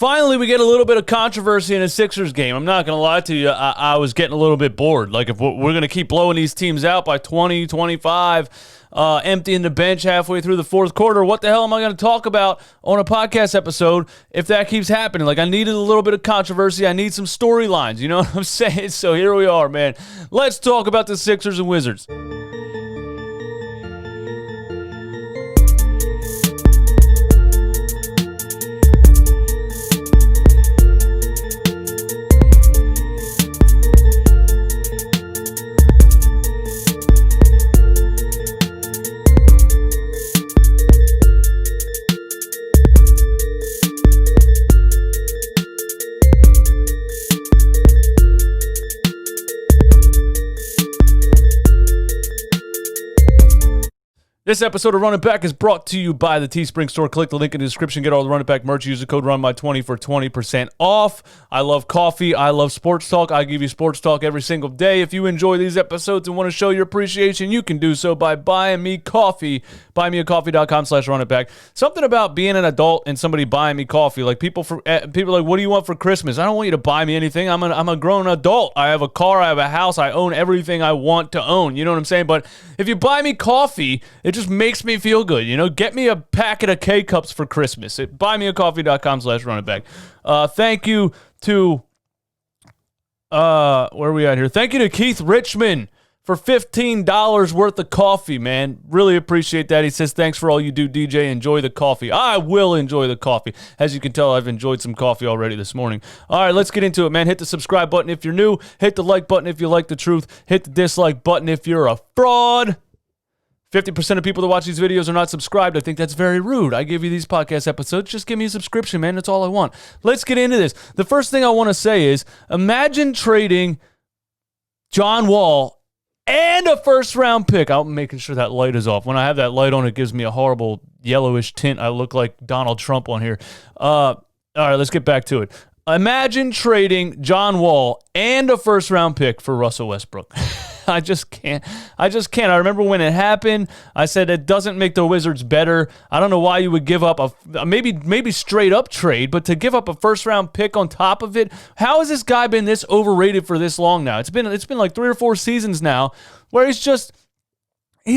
Finally, we get a little bit of controversy in a Sixers game. I'm not going to lie to you. I was getting a little bit bored. Like, if we're going to keep blowing these teams out by 20, 25, emptying the bench halfway through the fourth quarter, what the hell am I going to talk about on a podcast episode if that keeps happening? Like, I needed a little bit of controversy. I need some storylines. You know what I'm saying? So here we are, man. Let's talk about the Sixers and Wizards. This episode of Run It Back is brought to you by the Teespring store. Click the link in the description. Get all the Run It Back merch. Use the code RUNMY20 for 20% off. I love coffee. I love sports talk. I give you sports talk every single day. If you enjoy these episodes and want to show your appreciation, you can do so by buying me coffee. BuyMeACoffee.com/RunItBack. Something about being an adult and somebody buying me coffee. Like people are like, what do you want for Christmas? I don't want you to buy me anything. I'm a grown adult. I have a car. I have a house. I own everything I want to own. You know what I'm saying? But if you buy me coffee, it just makes me feel good. You know, get me a packet of K-Cups for Christmas. BuyMeACoffee.com/RunItBack. Thank you to, where are we at here? Thank you to Keith Richmond for $15 worth of coffee, man. Really appreciate that. He says, thanks for all you do, DJ. Enjoy the coffee. I will enjoy the coffee. As you can tell, I've enjoyed some coffee already this morning. All right, let's get into it, man. Hit the subscribe button if you're new. Hit the like button if you like the truth. Hit the dislike button if you're a fraud. 50% of people that watch these videos are not subscribed. I think that's very rude. I give you these podcast episodes. Just give me a subscription, man. That's all I want. Let's get into this. The first thing I want to say is, imagine trading John Wall and a first-round pick. I'm making sure that light is off. When I have that light on, it gives me a horrible yellowish tint. I look like Donald Trump on here. All right, let's get back to it. Imagine trading John Wall and a first-round pick for Russell Westbrook. I just can't. I can't. I remember when it happened, I said it doesn't make the Wizards better. I don't know why you would give up a maybe straight up trade, but to give up a first round pick on top of it, how has this guy been this overrated for this long now? It's been like 3 or 4 seasons now where he's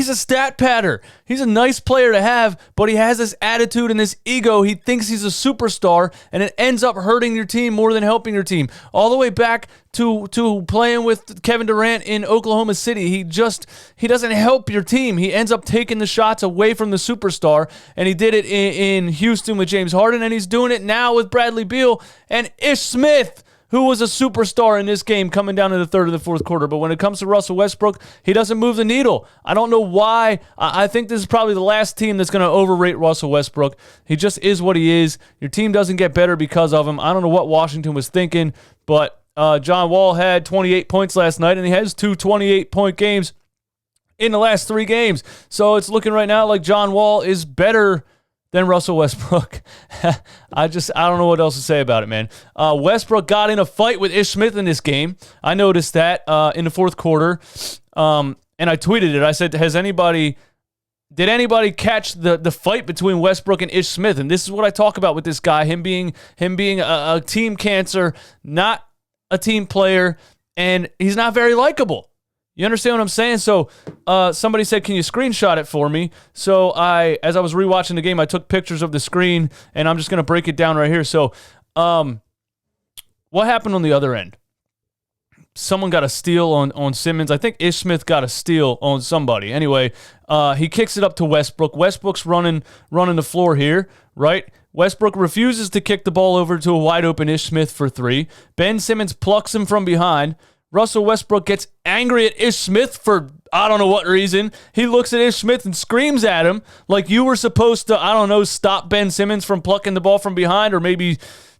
a stat patter. He's a nice player to have, but he has this attitude and this ego. He thinks he's a superstar, and it ends up hurting your team more than helping your team. All the way back to playing with Kevin Durant in Oklahoma City. He doesn't help your team. He ends up taking the shots away from the superstar, and he did it in Houston with James Harden, and he's doing it now with Bradley Beal and Ish Smith, who was a superstar in this game coming down to the third or the fourth quarter. But when it comes to Russell Westbrook, he doesn't move the needle. I don't know why. I think this is probably the last team that's going to overrate Russell Westbrook. He just is what he is. Your team doesn't get better because of him. I don't know what Washington was thinking, but John Wall had 28 points last night, and he has 2 28-point games in the last 3 games. So it's looking right now like John Wall is better than Russell Westbrook. I don't know what else to say about it, man. Westbrook got in a fight with Ish Smith in this game. I noticed that in the fourth quarter, and I tweeted it. I said, did anybody catch the fight between Westbrook and Ish Smith? And this is what I talk about with this guy, him being a team cancer, not a team player, and he's not very likable. You understand what I'm saying? So somebody said, can you screenshot it for me? So as I was rewatching the game, I took pictures of the screen, and I'm just going to break it down right here. So what happened on the other end? Someone got a steal on Simmons. I think Ish Smith got a steal on somebody. Anyway, he kicks it up to Westbrook. Westbrook's running the floor here, right? Westbrook refuses to kick the ball over to a wide-open Ish Smith for 3. Ben Simmons plucks him from behind. Russell Westbrook gets angry at Ish Smith for I don't know what reason. He looks at Ish Smith and screams at him like you were supposed to, I don't know, stop Ben Simmons from plucking the ball from behind, or maybe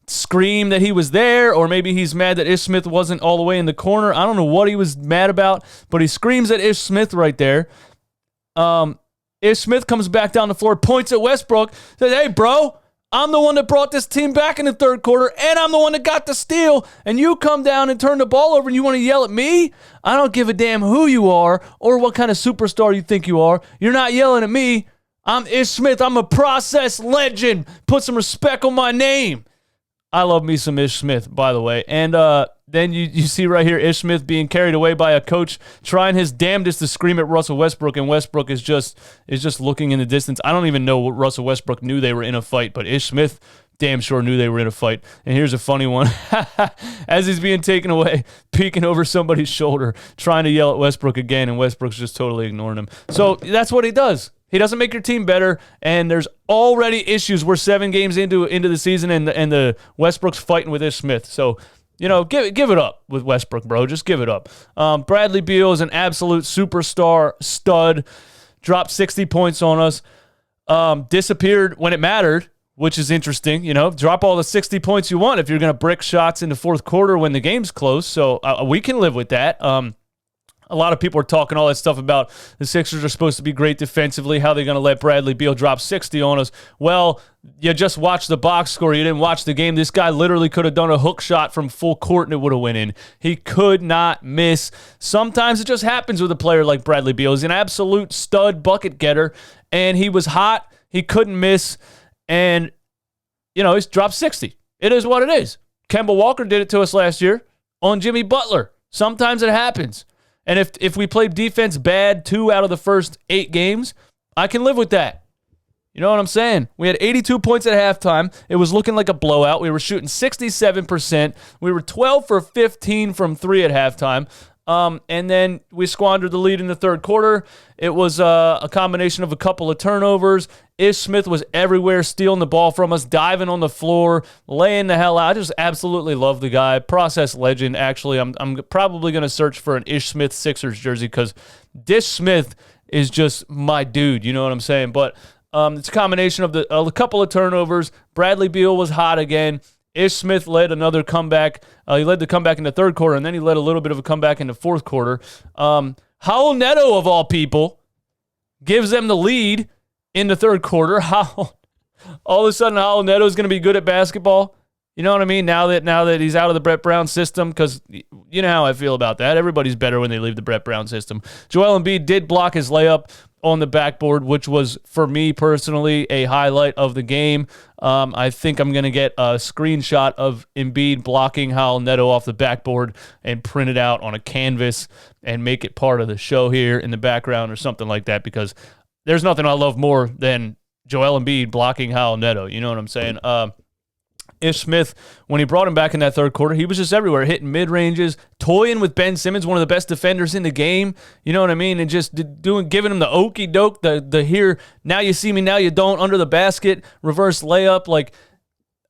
scream that he was there, or maybe he's mad that Ish Smith wasn't all the way in the corner. I don't know what he was mad about, but he screams at Ish Smith right there. Ish Smith comes back down the floor, points at Westbrook, says, hey, bro, I'm the one that brought this team back in the third quarter, and I'm the one that got the steal, and you come down and turn the ball over and you want to yell at me? I don't give a damn who you are or what kind of superstar you think you are. You're not yelling at me. I'm Ish Smith. I'm a process legend. Put some respect on my name. I love me some Ish Smith, by the way. And then you see right here Ish Smith being carried away by a coach trying his damnedest to scream at Russell Westbrook, and Westbrook is just looking in the distance. I don't even know what Russell Westbrook knew they were in a fight, but Ish Smith damn sure knew they were in a fight. And here's a funny one. As he's being taken away, peeking over somebody's shoulder, trying to yell at Westbrook again, and Westbrook's just totally ignoring him. So that's what he does. He doesn't make your team better, and there's already issues. We're 7 games into the season, and the Westbrook's fighting with Ish Smith. So, give it up with Westbrook, bro. Just give it up. Bradley Beal is an absolute superstar stud. Dropped 60 points on us. Disappeared when it mattered, which is interesting. Drop all the 60 points you want if you're going to brick shots in the fourth quarter when the game's close. So we can live with that. A lot of people are talking all that stuff about the Sixers are supposed to be great defensively. How they're going to let Bradley Beal drop 60 on us. Well, you just watched the box score. You didn't watch the game. This guy literally could have done a hook shot from full court and it would have went in. He could not miss. Sometimes it just happens with a player like Bradley Beal. He's an absolute stud bucket getter, and he was hot. He couldn't miss, and, he's dropped 60. It is what it is. Kemba Walker did it to us last year on Jimmy Butler. Sometimes it happens. And if we played defense bad 2 out of the first 8 games, I can live with that. You know what I'm saying? We had 82 points at halftime. It was looking like a blowout. We were shooting 67%. We were 12 for 15 from 3 at halftime. And then we squandered the lead in the third quarter. It was a combination of a couple of turnovers. Ish Smith was everywhere, stealing the ball from us, diving on the floor, laying the hell out. I just absolutely love the guy. Process legend, actually. I'm probably going to search for an Ish Smith Sixers jersey because Dish Smith is just my dude. You know what I'm saying? But it's a combination of a couple of turnovers. Bradley Beal was hot again. Ish Smith led another comeback. He led the comeback in the third quarter, and then he led a little bit of a comeback in the fourth quarter. Howell Neto, of all people, gives them the lead in the third quarter. All of a sudden, Howell Neto is going to be good at basketball. You know what I mean? Now that he's out of the Brett Brown system, because you know how I feel about that. Everybody's better when they leave the Brett Brown system. Joel Embiid did block his layup on the backboard, which was, for me personally, a highlight of the game. I think I'm going to get a screenshot of Embiid blocking Howell Neto off the backboard and print it out on a canvas and make it part of the show here in the background or something like that, because there's nothing I love more than Joel Embiid blocking Howell Neto. You know what I'm saying? Ish Smith, when he brought him back in that third quarter, he was just everywhere, hitting mid-ranges, toying with Ben Simmons, one of the best defenders in the game. You know what I mean? And just giving him the okey doke, the here, now you see me, now you don't, under the basket, reverse layup. Like,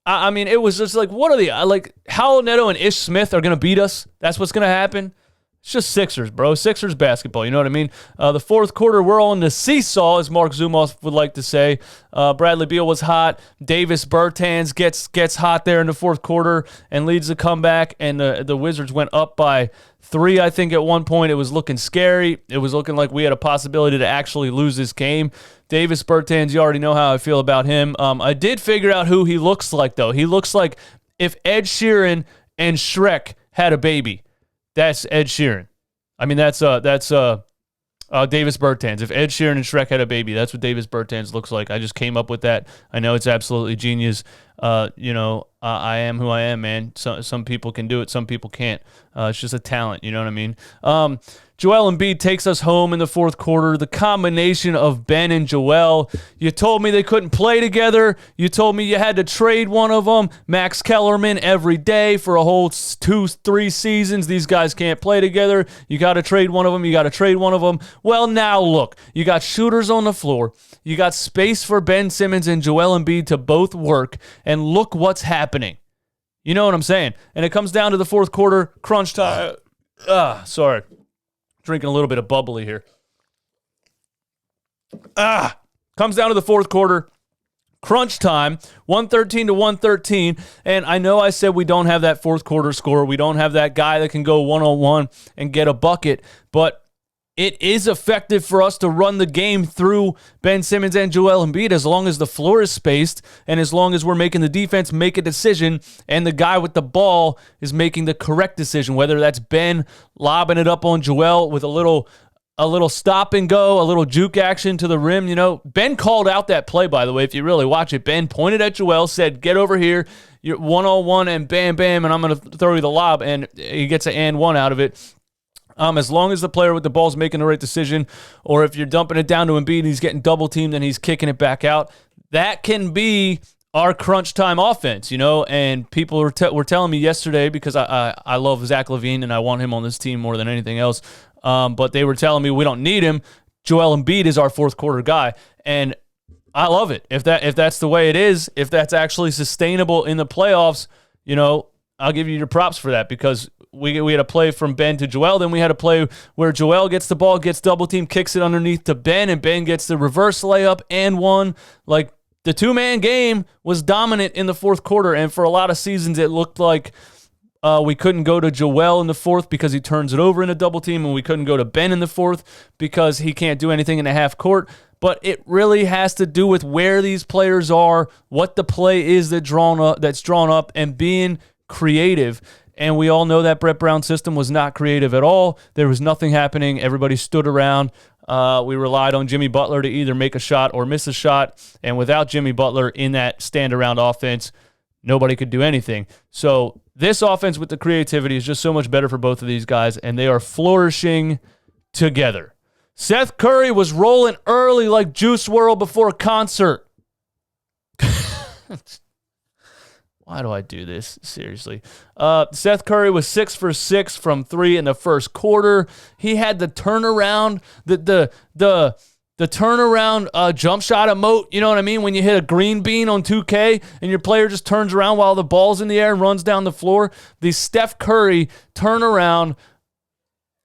I mean, it was just like, what are the, Howell Neto and Ish Smith are going to beat us? That's what's going to happen? It's just Sixers, bro. Sixers basketball, you know what I mean? The fourth quarter, we're on the seesaw, as Mark Zumoff would like to say. Bradley Beal was hot. Davis Bertans gets hot there in the fourth quarter and leads the comeback, and the Wizards went up by 3, I think, at one point. It was looking scary. It was looking like we had a possibility to actually lose this game. Davis Bertans, you already know how I feel about him. I did figure out who he looks like, though. He looks like if Ed Sheeran and Shrek had a baby. That's Ed Sheeran. I mean, that's Davis Bertans. If Ed Sheeran and Shrek had a baby, that's what Davis Bertans looks like. I just came up with that. I know it's absolutely genius. I am who I am, man. Some people can do it. Some people can't. It's just a talent. You know what I mean? Joel Embiid takes us home in the fourth quarter. The combination of Ben and Joel. You told me they couldn't play together. You told me you had to trade one of them. Max Kellerman every day for a whole 2-3 seasons. These guys can't play together. You got to trade one of them. You got to trade one of them. Well, now look. You got shooters on the floor. You got space for Ben Simmons and Joel Embiid to both work. And look what's happening. You know what I'm saying? And it comes down to the fourth quarter, crunch time. Sorry. Drinking a little bit of bubbly here. Comes down to the fourth quarter, crunch time, 113 to 113. And I know I said we don't have that fourth quarter scorer. We don't have that guy that can go one-on-one and get a bucket. But it is effective for us to run the game through Ben Simmons and Joel Embiid as long as the floor is spaced and as long as we're making the defense make a decision and the guy with the ball is making the correct decision, whether that's Ben lobbing it up on Joel with a little a little stop and go, a little juke action to the rim. Ben called out that play, by the way. If you really watch it, Ben pointed at Joel, said, get over here. You're 1-on-1 and bam, bam, and I'm going to throw you the lob. And he gets an and one out of it. As long as the player with the ball is making the right decision, or if you're dumping it down to Embiid and he's getting double teamed and he's kicking it back out, that can be our crunch time offense, and people were telling me yesterday, because I love Zach LaVine and I want him on this team more than anything else, but they were telling me we don't need him. Joel Embiid is our fourth quarter guy, and I love it. If that's the way it is, if that's actually sustainable in the playoffs, I'll give you your props for that, because we had a play from Ben to Joel. Then we had a play where Joel gets the ball, gets double team, kicks it underneath to Ben, and Ben gets the reverse layup and one. Like, the two-man game was dominant in the fourth quarter, and for a lot of seasons it looked like we couldn't go to Joel in the fourth because he turns it over in a double team, and we couldn't go to Ben in the fourth because he can't do anything in the half court. But it really has to do with where these players are, what the play is that's drawn up, and being creative. And we all know that Brett Brown's system was not creative at all. There was nothing happening. Everybody stood around. We relied on Jimmy Butler to either make a shot or miss a shot. And without Jimmy Butler in that stand-around offense, nobody could do anything. So this offense with the creativity is just so much better for both of these guys, and they are flourishing together. Seth Curry was rolling early like Juice WRLD before a concert. Why do I do this? Seriously. Seth Curry was 6 for 6 from 3 in the first quarter. He had the turnaround, the turnaround jump shot emote. You know what I mean? When you hit a green bean on 2K and your player just turns around while the ball's in the air and runs down the floor. The Steph Curry turnaround.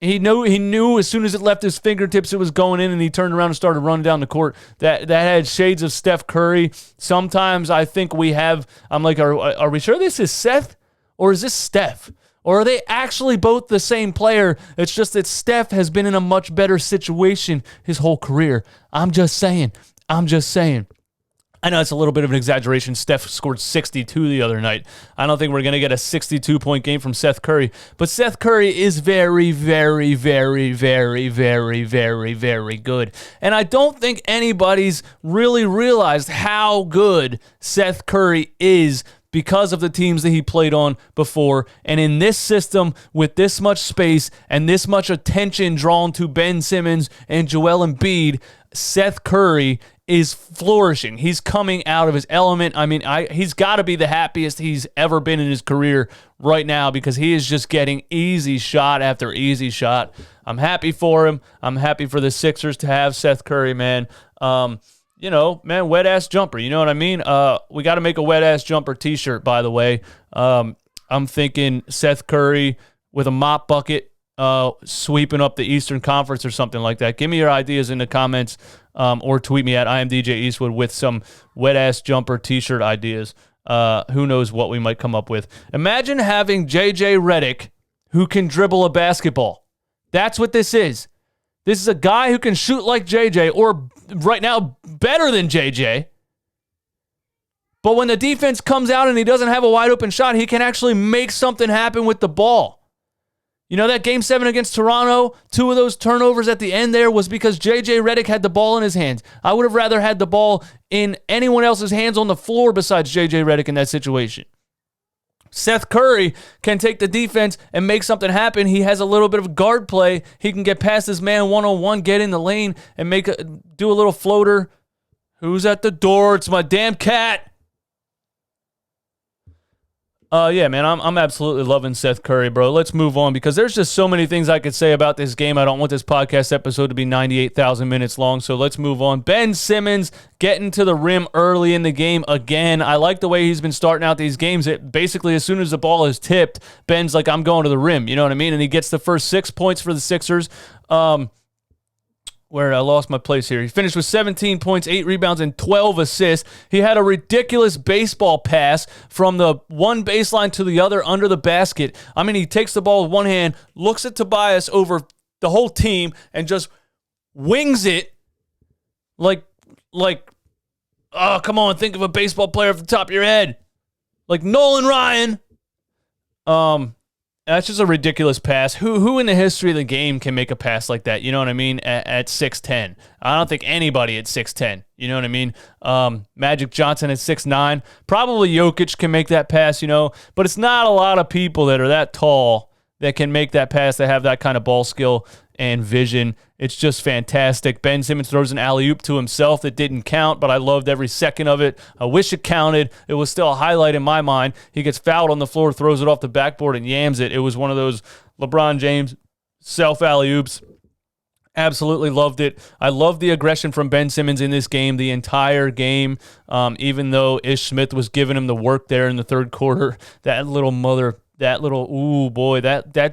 He knew as soon as it left his fingertips it was going in, and he turned around and started running down the court. That had shades of Steph Curry. Sometimes I think I'm like, are we sure this is Seth or is this Steph? Or are they actually both the same player? It's just that Steph has been in a much better situation his whole career. I'm just saying. I know it's a little bit of an exaggeration. Steph scored 62 the other night. I don't think we're going to get a 62-point game from Seth Curry. But Seth Curry is very, very, very, very, very, very, very good. And I don't think anybody's really realized how good Seth Curry is because of the teams that he played on before. And in this system, with this much space and this much attention drawn to Ben Simmons and Joel Embiid, Seth Curry is flourishing. He's coming out of his element. I mean, he's got to be the happiest he's ever been in his career right now, because he is just getting easy shot after easy shot. I'm happy for him. I'm happy for the Sixers to have Seth Curry, man. Wet-ass jumper. You know what I mean? We got to make a wet-ass jumper t-shirt, by the way. I'm thinking Seth Curry with a mop bucket sweeping up the Eastern Conference or something like that. Give me your ideas in the comments, or tweet me at IamDJEastwood with some wet-ass jumper t-shirt ideas. Who knows what we might come up with. Imagine having J.J. Redick who can dribble a basketball. That's what this is. This is a guy who can shoot like J.J., or right now better than J.J., but when the defense comes out and he doesn't have a wide open shot, he can actually make something happen with the ball. You know, that Game 7 against Toronto, 2 of those turnovers at the end there was because J.J. Redick had the ball in his hands. I would have rather had the ball in anyone else's hands on the floor besides J.J. Redick in that situation. Seth Curry can take the defense and make something happen. He has a little bit of guard play. He can get past his man one-on-one, get in the lane, and do a little floater. Who's at the door? It's my damn cat. Yeah, man, I'm absolutely loving Seth Curry, bro. Let's move on, because there's just so many things I could say about this game. I don't want this podcast episode to be 98,000 minutes long, so let's move on. Ben Simmons getting to the rim early in the game again. I like the way he's been starting out these games. Basically, as soon as the ball is tipped, Ben's like, I'm going to the rim. You know what I mean? And he gets the first 6 points for the Sixers. Where I lost my place here. He finished with 17 points, 8 rebounds, and 12 assists. He had a ridiculous baseball pass from the one baseline to the other under the basket. I mean, he takes the ball with one hand, looks at Tobias over the whole team, and just wings it like, oh, come on, think of a baseball player off the top of your head. Like Nolan Ryan. And That's just a ridiculous pass. Who in the history of the game can make a pass like that? You know what I mean? At 6'10". I don't think anybody at 6'10". You know what I mean? Magic Johnson at 6'9". Probably Jokic can make that pass, but it's not a lot of people that are that tall that can make that pass, that have that kind of ball skill and vision. It's just fantastic. Ben Simmons throws an alley-oop to himself that didn't count, but I loved every second of it. I wish it counted. It was still a highlight in my mind. He gets fouled on the floor, throws it off the backboard, and yams it. It was one of those LeBron James self-alley-oops. Absolutely loved it. I love the aggression from Ben Simmons in this game, the entire game, even though Ish Smith was giving him the work there in the third quarter. That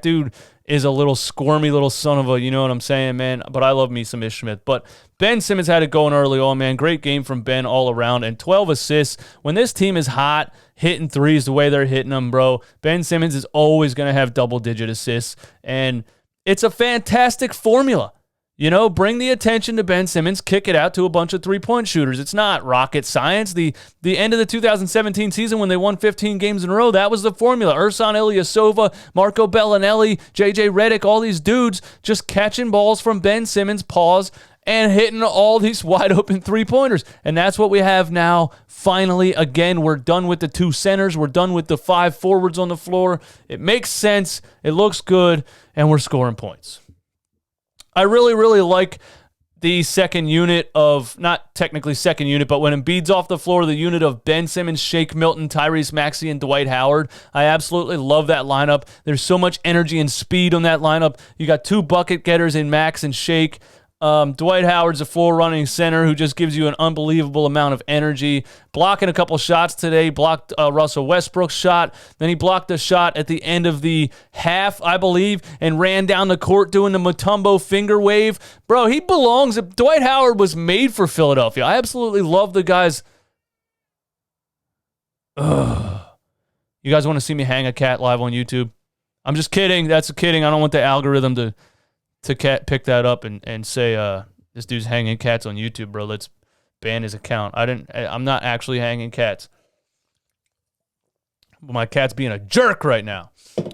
dude is a little squirmy little son of a, you know what I'm saying, man? But I love me some Ish Smith. But Ben Simmons had it going early on, man. Great game from Ben all around. And 12 assists. When this team is hot, hitting threes the way they're hitting them, bro, Ben Simmons is always going to have double-digit assists. And it's a fantastic formula. Bring the attention to Ben Simmons, kick it out to a bunch of three-point shooters. It's not rocket science. The end of the 2017 season when they won 15 games in a row, that was the formula. Ersan Ilyasova, Marco Bellinelli, J.J. Redick, all these dudes just catching balls from Ben Simmons, and hitting all these wide-open three-pointers. And that's what we have now. Finally, again, we're done with the two centers. We're done with the 5 forwards on the floor. It makes sense. It looks good, and we're scoring points. I really, really like the second unit of, not technically second unit, but when Embiid's off the floor, the unit of Ben Simmons, Shake Milton, Tyrese Maxey, and Dwight Howard. I absolutely love that lineup. There's so much energy and speed on that lineup. You got 2 bucket getters in Max and Shake. Dwight Howard's a floor-running center who just gives you an unbelievable amount of energy. Blocking a couple shots today, blocked Russell Westbrook's shot. Then he blocked a shot at the end of the half, I believe, and ran down the court doing the Mutombo finger wave. Bro, he belongs. Dwight Howard was made for Philadelphia. I absolutely love the guys. Ugh. You guys want to see me hang a cat live on YouTube? I'm just kidding. That's kidding. I don't want the algorithm to pick that up and say this dude's hanging cats on YouTube, bro. Let's ban his account. I'm not actually hanging cats. My cat's being a jerk right now.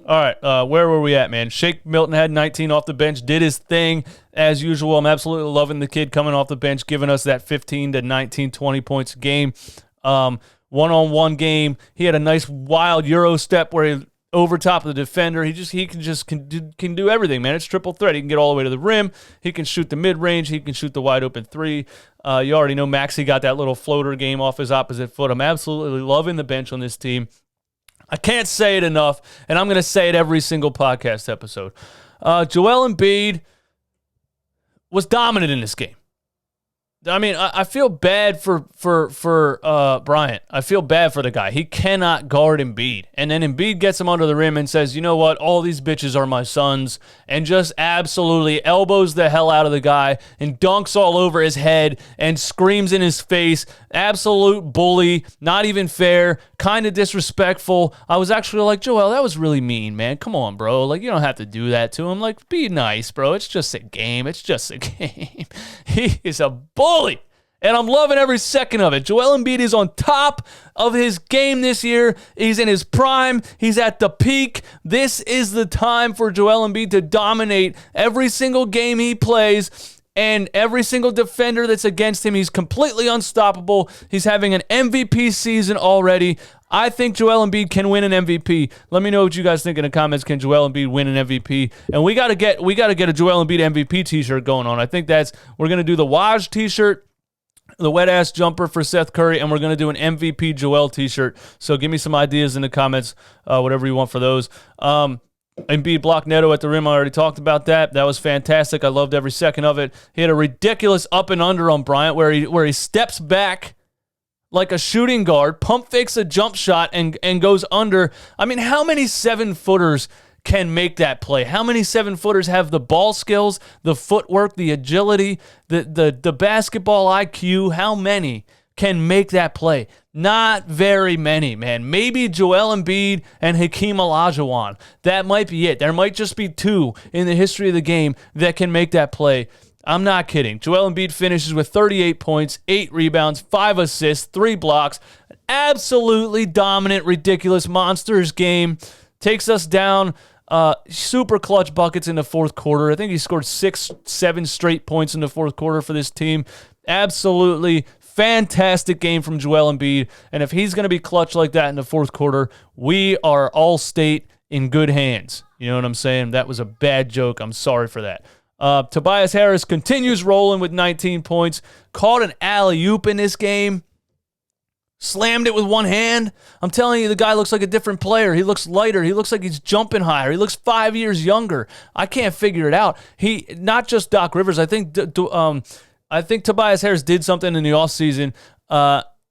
All right, where were we at, man? Shake Milton had 19 off the bench, did his thing as usual. I'm absolutely loving the kid coming off the bench, giving us that 15 to 19, 20 points a game. One-on-one game. He had a nice wild Euro step where he over top of the defender. He can do everything, man. It's triple threat. He can get all the way to the rim. He can shoot the mid-range. He can shoot the wide-open three. You already know Maxey got that little floater game off his opposite foot. I'm absolutely loving the bench on this team. I can't say it enough, and I'm going to say it every single podcast episode. Joel Embiid was dominant in this game. I mean, I feel bad for Bryant. I feel bad for the guy. He cannot guard Embiid. And then Embiid gets him under the rim and says, you know what, all these bitches are my sons, and just absolutely elbows the hell out of the guy and dunks all over his head and screams in his face. Absolute bully, not even fair, kind of disrespectful. I was actually like, Joel, that was really mean, man. Come on, bro. Like, you don't have to do that to him. Like, be nice, bro. It's just a game. It's just a game. He is a bully, and I'm loving every second of it. Joel Embiid is on top of his game this year. He's in his prime. He's at the peak. This is the time for Joel Embiid to dominate every single game he plays, and every single defender that's against him. He's completely unstoppable. He's having an MVP season already. I think Joel Embiid can win an MVP. Let me know what you guys think in the comments. Can Joel Embiid win an MVP? And we gotta get a Joel Embiid MVP t-shirt going on. I think we're gonna do the Waj t-shirt, the wet ass jumper for Seth Curry, and we're gonna do an MVP Joel t-shirt. So give me some ideas in the comments, whatever you want for those. Embiid blocked Neto at the rim. I already talked about that. That was fantastic. I loved every second of it. He had a ridiculous up and under on Bryant where he steps back like a shooting guard, pump fakes a jump shot, and goes under. I mean, how many 7-footers can make that play? How many 7-footers have the ball skills, the footwork, the agility, the basketball IQ? How many can make that play? Not very many, man. Maybe Joel Embiid and Hakeem Olajuwon. That might be it. There might just be 2 in the history of the game that can make that play. I'm not kidding. Joel Embiid finishes with 38 points, 8 rebounds, 5 assists, 3 blocks. Absolutely dominant, ridiculous monsters game. Takes us down Super clutch buckets in the fourth quarter. I think he scored 6-7 straight points in the fourth quarter for this team. Absolutely fantastic game from Joel Embiid. And if he's going to be clutch like that in the fourth quarter, we are all-state in good hands. You know what I'm saying? That was a bad joke. I'm sorry for that. Tobias Harris continues rolling with 19 points. Caught an alley-oop in this game. Slammed it with one hand. I'm telling you, the guy looks like a different player. He looks lighter. He looks like he's jumping higher. He looks 5 years younger. I can't figure it out. He, not just Doc Rivers. I think Tobias Harris did something in the offseason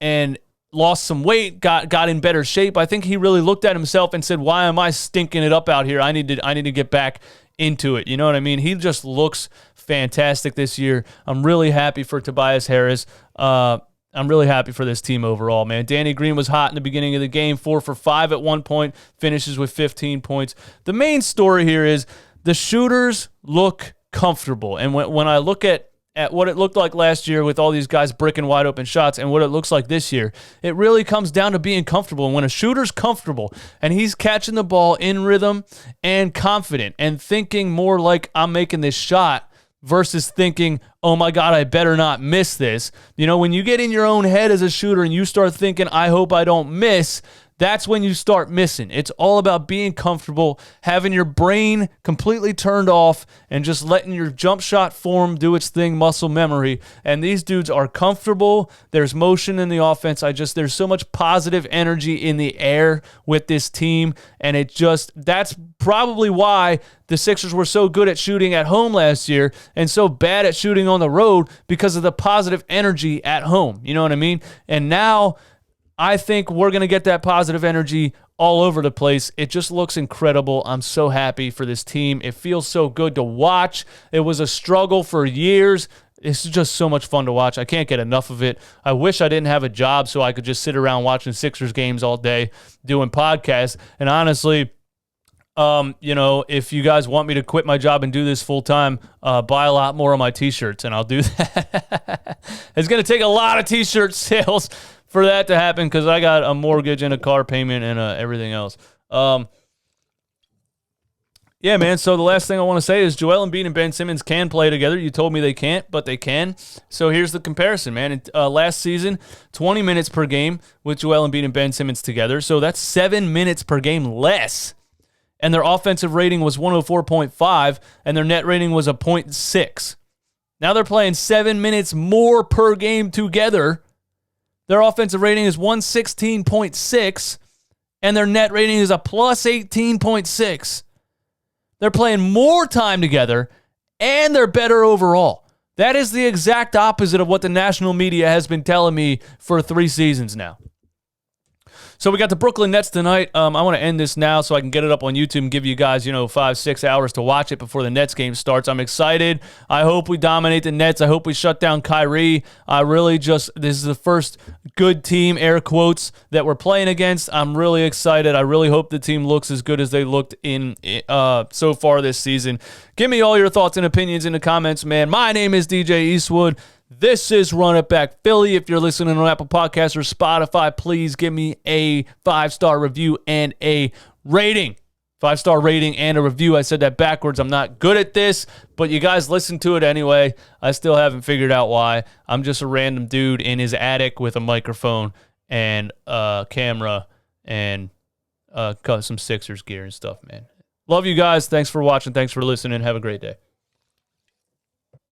and lost some weight, got in better shape. I think he really looked at himself and said, "Why am I stinking it up out here? I need to get back into it." You know what I mean? He just looks fantastic this year. I'm really happy for Tobias Harris. I'm really happy for this team overall, man. Danny Green was hot in the beginning of the game, 4 for 5 at one point, finishes with 15 points. The main story here is the shooters look comfortable. And when I look at what it looked like last year with all these guys bricking wide open shots and what it looks like this year, it really comes down to being comfortable. And when a shooter's comfortable and he's catching the ball in rhythm and confident and thinking more like, I'm making this shot, versus thinking, oh my God, I better not miss this. You know, when you get in your own head as a shooter and you start thinking, I hope I don't miss, that's when you start missing. It's all about being comfortable, having your brain completely turned off, and just letting your jump shot form do its thing, muscle memory. And these dudes are comfortable. There's motion in the offense. There's so much positive energy in the air with this team. And that's probably why the Sixers were so good at shooting at home last year and so bad at shooting on the road, because of the positive energy at home. You know what I mean? And now I think we're going to get that positive energy all over the place. It just looks incredible. I'm so happy for this team. It feels so good to watch. It was a struggle for years. It's just so much fun to watch. I can't get enough of it. I wish I didn't have a job so I could just sit around watching Sixers games all day doing podcasts. And honestly, if you guys want me to quit my job and do this full time, buy a lot more of my t-shirts and I'll do that. It's going to take a lot of t-shirt sales for that to happen, because I got a mortgage and a car payment and everything else. Yeah, man, so the last thing I want to say is Joel Embiid and Ben Simmons can play together. You told me they can't, but they can. So here's the comparison, man. Last season, 20 minutes per game with Joel Embiid and Ben Simmons together. So that's 7 minutes per game less. And their offensive rating was 104.5, and their net rating was a 0.6. Now they're playing 7 minutes more per game together. Their offensive rating is 116.6, and their net rating is a plus 18.6. They're playing more time together, and they're better overall. That is the exact opposite of what the national media has been telling me for 3 seasons now. So we got the Brooklyn Nets tonight. I want to end this now so I can get it up on YouTube and give you guys, 5-6 hours to watch it before the Nets game starts. I'm excited. I hope we dominate the Nets. I hope we shut down Kyrie. this is the first good team, air quotes, that we're playing against. I'm really excited. I really hope the team looks as good as they looked in so far this season. Give me all your thoughts and opinions in the comments, man. My name is DJ Eastwood. This is Run It Back Philly. If you're listening on Apple Podcasts or Spotify, please give me a 5-star review and a rating. 5-star rating and a review. I said that backwards. I'm not good at this, but you guys listen to it anyway. I still haven't figured out why. I'm just a random dude in his attic with a microphone and a camera and some Sixers gear and stuff, man. Love you guys. Thanks for watching. Thanks for listening. Have a great day.